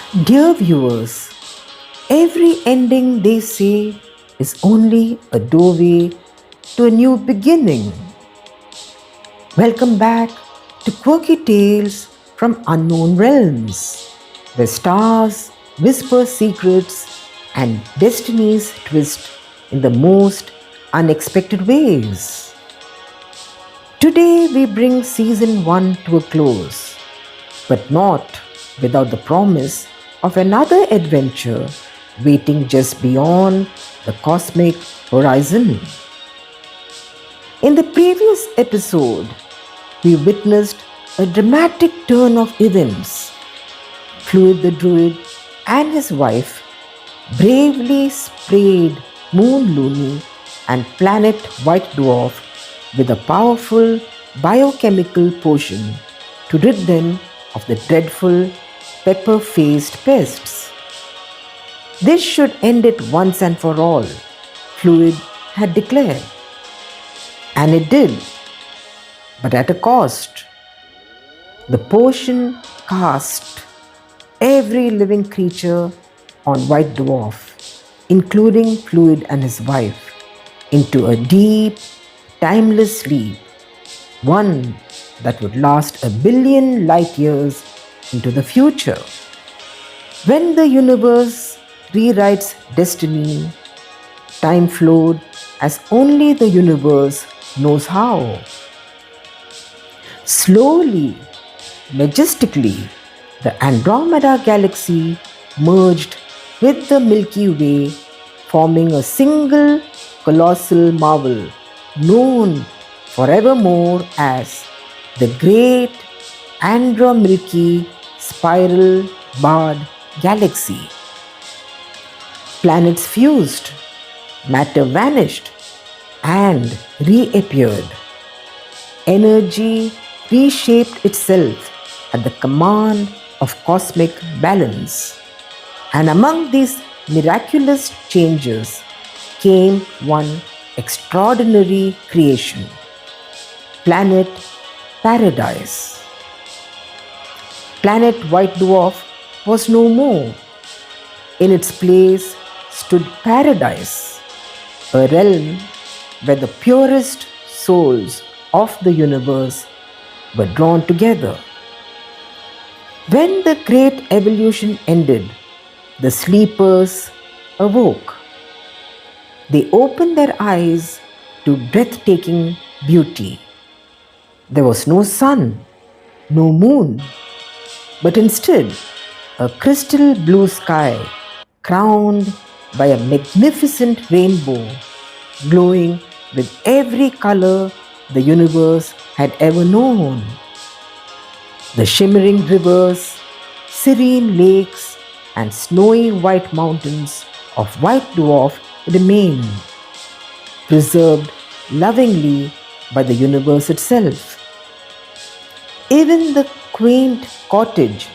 Dear viewers, every ending they say is only a doorway to a new beginning. Welcome back to Quirky Tales from Unknown Realms, where stars whisper secrets and destinies twist in the most unexpected ways. Today we bring season 1 to a close, but not without the promise of another adventure waiting just beyond the cosmic horizon. In the previous episode, we witnessed a dramatic turn of events. Fluid the Druid and his wife bravely sprayed Moon Looney and Planet White Dwarf with a powerful biochemical potion to rid them of the dreadful pepper-faced pests. This should end it once and for all, Fluid had declared. And it did, but at a cost. The potion cast every living creature on White Dwarf, including Fluid and his wife, into a deep, timeless sleep, one that would last a billion light years into the future. When the universe rewrites destiny, time flowed as only the universe knows how. Slowly, majestically, the Andromeda galaxy merged with the Milky Way, forming a single colossal marvel known forevermore as the Great Andromilky Spiral Barred Galaxy. Planets fused, matter vanished, and reappeared. Energy reshaped itself at the command of cosmic balance. And among these miraculous changes came one extraordinary creation, Planet Paradise. Planet White Dwarf was no more. In its place stood Paradise, a realm where the purest souls of the universe were drawn together. When the great evolution ended, the sleepers awoke. They opened their eyes to breathtaking beauty. There was no sun, no moon, but instead a crystal blue sky crowned by a magnificent rainbow glowing with every color the universe had ever known. The shimmering rivers, serene lakes, and snowy white mountains of White Dwarf remained, preserved lovingly by the universe itself. Even the quaint cottage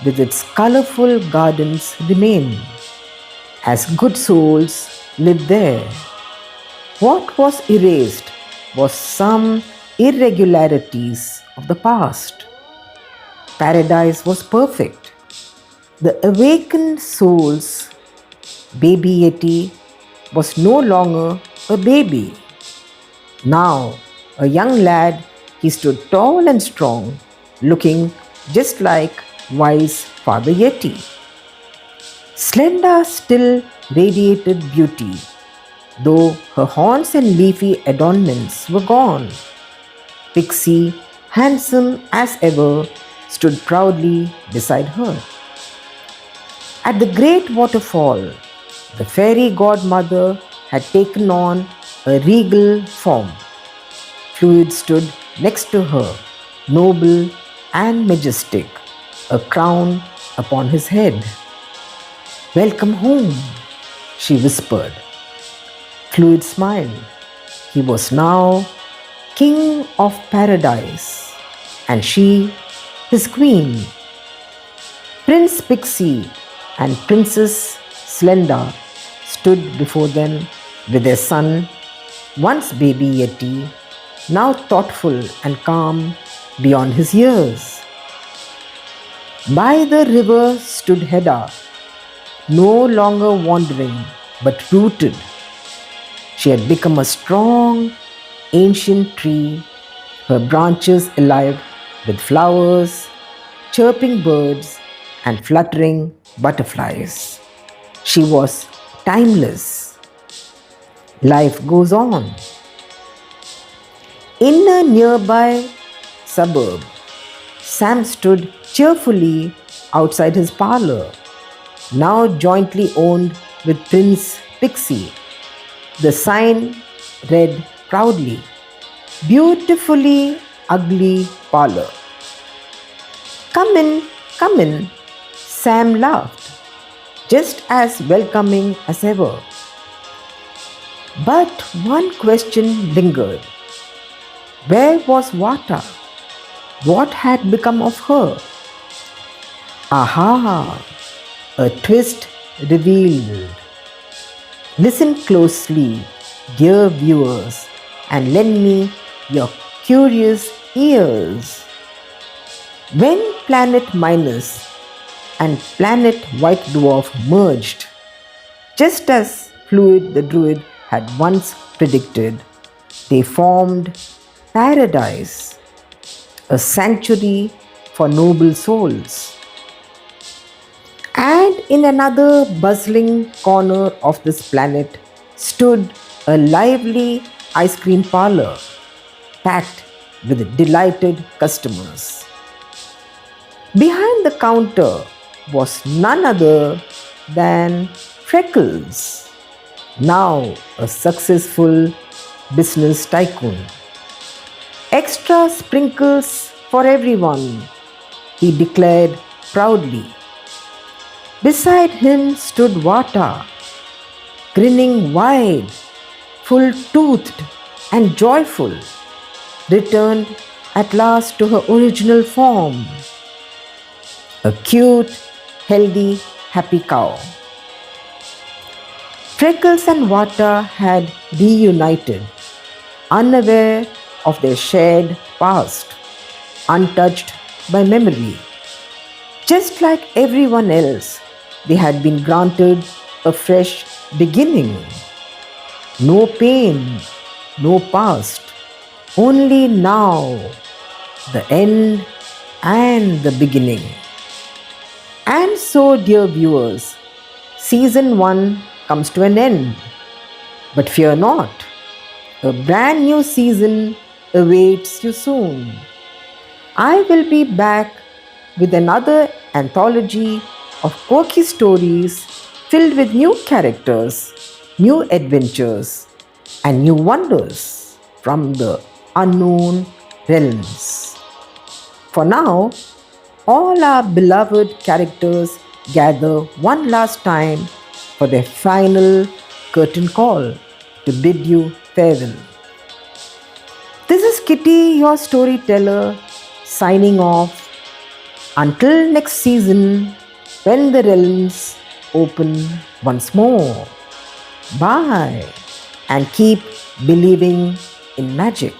with its colorful gardens remained, as good souls lived there. What was erased was some irregularities of the past. Paradise was perfect. The awakened soul's baby Yeti was no longer a baby. Now, a young lad, he stood tall and strong, looking just like wise Father Yeti. Slenda still radiated beauty, though her horns and leafy adornments were gone. Pixie, handsome as ever, stood proudly beside her. At the great waterfall, the fairy godmother had taken on a regal form. Fluid stood next to her, noble and majestic, a crown upon his head. "Welcome home," she whispered. Fluid smiled. He was now king of paradise, and she his queen. Prince Pixie and Princess Slenda stood before them with their son, once baby Yeti, now thoughtful and calm beyond his years. By the river stood Hedda, no longer wandering but rooted. She had become a strong, ancient tree, her branches alive with flowers, chirping birds, and fluttering butterflies. She was timeless. Life goes on. In a nearby suburb, Sam stood cheerfully outside his parlor, now jointly owned with Prince Pixie. The sign read proudly, "Beautifully ugly parlor." Come in, Sam laughed, just as welcoming as ever. But one question lingered. Where was Vata? What had become of her? Aha! A twist revealed. Listen closely, dear viewers, and lend me your curious ears. When Planet Minus and Planet White Dwarf merged, just as Fluid the Druid had once predicted, they formed Paradise, a sanctuary for noble souls. And in another bustling corner of this planet stood a lively ice cream parlor packed with delighted customers. Behind the counter was none other than Freckles, now a successful business tycoon. Extra sprinkles for everyone, he declared proudly. Beside him stood Vata, grinning wide, full toothed, and joyful, returned at last to her original form. A cute, healthy, happy cow. Freckles and Vata had reunited, unaware of their shared past, untouched by memory. Just like everyone else, they had been granted a fresh beginning. No pain, no past, only now, the end and the beginning. And so, dear viewers, season 1 comes to an end. But fear not, a brand new season awaits you soon. I will be back with another anthology of quirky stories filled with new characters, new adventures, and new wonders from the unknown realms. For now, all our beloved characters gather one last time for their final curtain call to bid you farewell. This is Kitty, your storyteller, signing off. Until next season, when the realms open once more. Bye, and keep believing in magic.